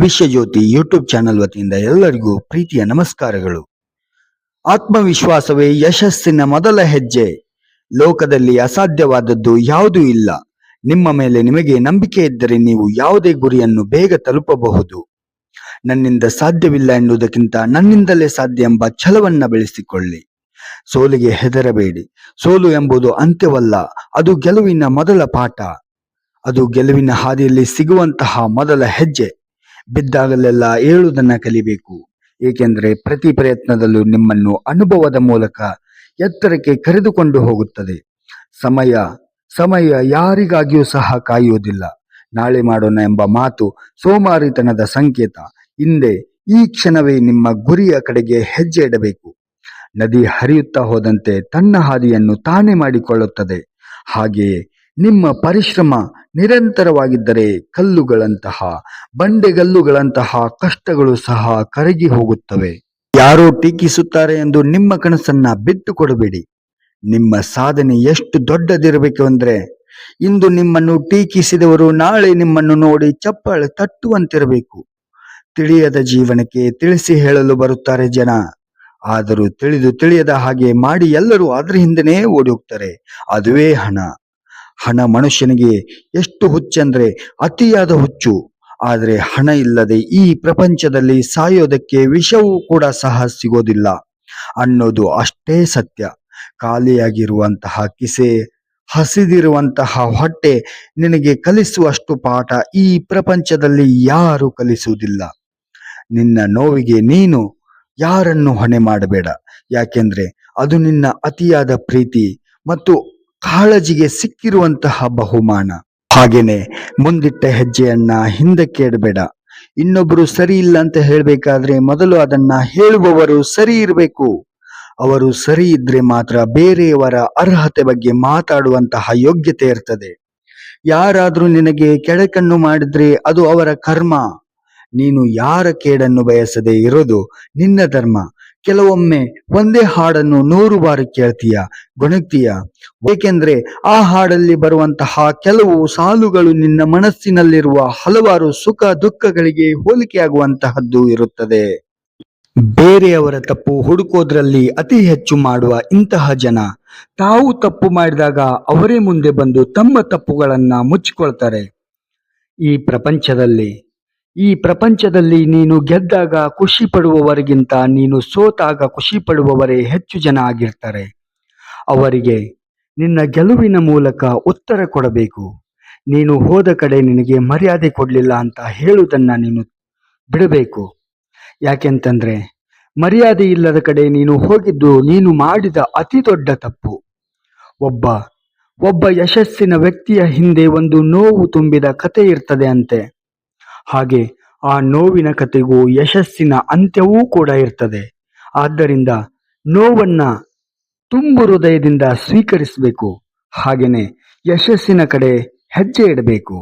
ಭವಿಷ್ಯ ಜ್ಯೋತಿ YouTube channel ವತಿಯಿಂದ ಎಲ್ಲರಿಗೂ ಪ್ರೀತಿಯ ನಮಸ್ಕಾರಗಳು. ಆತ್ಮವಿಶ್ವಾಸವೇ ಯಶಸ್ಸಿನ ಮೊದಲ ಹೆಜ್ಜೆ. ಲೋಕದಲ್ಲಿ ಅಸಾಧ್ಯವಾದದ್ದು ಯಾವುದೂ ಇಲ್ಲ. ನಿಮ್ಮ ಮೇಲೆ ನಿಮಗೆ ನಂಬಿಕೆ ಇದ್ದರೆ ನೀವು ಯಾವುದೇ ಗುರಿಯನ್ನು ಬೇಗ ತಲುಪಬಹುದು. ನನ್ನಿಂದ ಸಾಧ್ಯವಿಲ್ಲ ಎನ್ನುವುದಕ್ಕಿಂತ ನನ್ನಿಂದಲೇ ಸಾಧ್ಯ ಎಂಬ ಛಲವನ್ನ ಬೆಳೆಸಿಕೊಳ್ಳಿ. ಸೋಲಿಗೆ ಹೆದರಬೇಡಿ. ಸೋಲು ಎಂಬುದು ಅಂತ್ಯವಲ್ಲ, ಅದು ಗೆಲುವಿನ ಮೊದಲ ಪಾಠ. ಅದು ಗೆಲುವಿನ ಹಾದಿಯಲ್ಲಿ ಸಿಗುವಂತಹ ಮೊದಲ ಹೆಜ್ಜೆ. ಬಿದ್ದಾಗಲೆಲ್ಲ ಏಳುವುದನ್ನ ಕಲಿಬೇಕು, ಏಕೆಂದರೆ ಪ್ರತಿ ಪ್ರಯತ್ನದಲ್ಲೂ ನಿಮ್ಮನ್ನು ಅನುಭವದ ಮೂಲಕ ಎತ್ತರಕ್ಕೆ ಕರೆದುಕೊಂಡು ಹೋಗುತ್ತದೆ. ಸಮಯ ಯಾರಿಗಾಗಿಯೂ ಸಹ ಕಾಯುವುದಿಲ್ಲ. ನಾಳೆ ಮಾಡೋಣ ಎಂಬ ಮಾತು ಸೋಮಾರಿತನದ ಸಂಕೇತ. ಹಿಂದೆ ಈ ಕ್ಷಣವೇ ನಿಮ್ಮ ಗುರಿಯ ಕಡೆಗೆ ಹೆಜ್ಜೆ ಇಡಬೇಕು. ನದಿ ಹರಿಯುತ್ತಾ ಹೋದಂತೆ ತನ್ನ ಹಾದಿಯನ್ನು ತಾನೇ ಮಾಡಿಕೊಳ್ಳುತ್ತದೆ. ಹಾಗೆಯೇ ನಿಮ್ಮ ಪರಿಶ್ರಮ ನಿರಂತರವಾಗಿದ್ದರೆ ಕಲ್ಲುಗಳಂತಹ, ಬಂಡೆಗಲ್ಲುಗಳಂತಹ ಕಷ್ಟಗಳು ಸಹ ಕರಗಿ ಹೋಗುತ್ತವೆ. ಯಾರೋ ಟೀಕಿಸುತ್ತಾರೆ ಎಂದು ನಿಮ್ಮ ಕನಸನ್ನ ಬಿಟ್ಟು ಕೊಡಬೇಡಿ. ನಿಮ್ಮ ಸಾಧನೆ ಎಷ್ಟು ದೊಡ್ಡದಿರಬೇಕು ಅಂದ್ರೆ, ಇಂದು ನಿಮ್ಮನ್ನು ಟೀಕಿಸಿದವರು ನಾಳೆ ನಿಮ್ಮನ್ನು ನೋಡಿ ಚಪ್ಪಾಳೆ ತಟ್ಟುವಂತಿರಬೇಕು. ತಿಳಿಯದ ಜೀವನಕ್ಕೆ ತಿಳಿಸಿ ಹೇಳಲು ಬರುತ್ತಾರೆ ಜನ. ಆದರೂ ತಿಳಿಯದ ಹಾಗೆ ಮಾಡಿ ಎಲ್ಲರೂ ಅದರ ಹಿಂದೆನೇ ಓಡಿ ಹೋಗ್ತಾರೆ. ಅದುವೇ ಹಣ. ಹಣ ಮನುಷ್ಯನಿಗೆ ಎಷ್ಟು ಹುಚ್ಚಂದ್ರೆ ಅತಿಯಾದ ಹುಚ್ಚು. ಆದರೆ ಹಣ ಇಲ್ಲದೆ ಈ ಪ್ರಪಂಚದಲ್ಲಿ ಸಾಯೋದಕ್ಕೆ ವಿಷವೂ ಕೂಡ ಸಹ ಸಿಗೋದಿಲ್ಲ ಅನ್ನೋದು ಅಷ್ಟೇ ಸತ್ಯ. ಖಾಲಿಯಾಗಿರುವಂತಹ ಕಿಸೆ, ಹಸಿದಿರುವಂತಹ ಹೊಟ್ಟೆ ನಿನಗೆ ಕಲಿಸುವಷ್ಟು ಪಾಠ ಈ ಪ್ರಪಂಚದಲ್ಲಿ ಯಾರು ಕಲಿಸುವುದಿಲ್ಲ. ನಿನ್ನ ನೋವಿಗೆ ನೀನು ಯಾರನ್ನು ಹೊಣೆ ಮಾಡಬೇಡ, ಯಾಕೆಂದ್ರೆ ಅದು ನಿನ್ನ ಅತಿಯಾದ ಪ್ರೀತಿ ಮತ್ತು ಕಾಳಜಿಗೆ ಸಿಕ್ಕಿರುವಂತಹ ಬಹುಮಾನ. ಹಾಗೇನೆ ಮುಂದಿಟ್ಟ ಹೆಜ್ಜೆಯನ್ನ ಹಿಂದಕ್ಕೆ ಇಡಬೇಡ. ಇನ್ನೊಬ್ರು ಸರಿ ಇಲ್ಲ ಅಂತ ಹೇಳ್ಬೇಕಾದ್ರೆ ಮೊದಲು ಅದನ್ನ ಹೇಳುವವರು ಸರಿ ಇರಬೇಕು. ಅವರು ಸರಿ ಇದ್ರೆ ಮಾತ್ರ ಬೇರೆಯವರ ಅರ್ಹತೆ ಬಗ್ಗೆ ಮಾತಾಡುವಂತಹ ಯೋಗ್ಯತೆ ಇರ್ತದೆ. ಯಾರಾದ್ರೂ ನಿನಗೆ ಕೆಳಕನ್ನು ಮಾಡಿದ್ರೆ ಅದು ಅವರ ಕರ್ಮ. ನೀನು ಯಾರ ಕೇಡನ್ನು ಬಯಸದೆ ಇರೋದು ನಿನ್ನ ಧರ್ಮ. ಕೆಲವೊಮ್ಮೆ ಒಂದೇ ಹಾಡನ್ನು 100 ಬಾರಿ ಕೇಳ್ತೀಯ, ಗೊಣಗ್ತೀಯ, ಏಕೆಂದ್ರೆ ಆ ಹಾಡಲ್ಲಿ ಬರುವಂತಹ ಕೆಲವು ಸಾಲುಗಳು ನಿನ್ನ ಮನಸ್ಸಿನಲ್ಲಿರುವ ಹಲವಾರು ಸುಖ ದುಃಖಗಳಿಗೆ ಹೋಲಿಕೆಯಾಗುವಂತಹದ್ದು ಇರುತ್ತದೆ. ಬೇರೆಯವರ ತಪ್ಪು ಹುಡುಕೋದ್ರಲ್ಲಿ ಅತಿ ಹೆಚ್ಚು ಮಾಡುವ ಇಂತಹ ಜನ ತಾವು ತಪ್ಪು ಮಾಡಿದಾಗ ಅವರೇ ಮುಂದೆ ಬಂದು ತಮ್ಮ ತಪ್ಪುಗಳನ್ನ ಮುಚ್ಚಿಕೊಳ್ತಾರೆ. ಈ ಪ್ರಪಂಚದಲ್ಲಿ ನೀನು ಗೆದ್ದಾಗ ಖುಷಿ ಪಡುವವರಿಗಿಂತ ನೀನು ಸೋತಾಗ ಖುಷಿ ಪಡುವವರೇ ಹೆಚ್ಚು ಜನ ಆಗಿರ್ತಾರೆ. ಅವರಿಗೆ ನಿನ್ನ ಗೆಲುವಿನ ಮೂಲಕ ಉತ್ತರ ಕೊಡಬೇಕು. ನೀನು ಹೋದ ಕಡೆ ನಿನಗೆ ಮರ್ಯಾದೆ ಕೊಡ್ಲಿಲ್ಲ ಅಂತ ಹೇಳುವುದನ್ನ ನೀನು ಬಿಡಬೇಕು. ಯಾಕೆಂತಂದ್ರೆ ಮರ್ಯಾದೆ ಇಲ್ಲದ ಕಡೆ ನೀನು ಹೋಗಿದ್ದು ನೀನು ಮಾಡಿದ ಅತಿ ದೊಡ್ಡ ತಪ್ಪು. ಒಬ್ಬ ಯಶಸ್ಸಿನ ವ್ಯಕ್ತಿಯ ಹಿಂದೆ ಒಂದು ನೋವು ತುಂಬಿದ ಕತೆ ಇರ್ತದೆ ಅಂತೆ. ಹಾಗೆ ಆ ನೋವಿನ ಕತೆಗೂ ಯಶಸ್ಸಿನ ಅಂತ್ಯವೂ ಕೂಡ ಇರ್ತದೆ. ಆದ್ದರಿಂದ ನೋವನ್ನ ತುಂಬು ಹೃದಯದಿಂದ ಸ್ವೀಕರಿಸಬೇಕು. ಹಾಗೇನೆ ಯಶಸ್ಸಿನ ಕಡೆ ಹೆಜ್ಜೆ ಇಡಬೇಕು.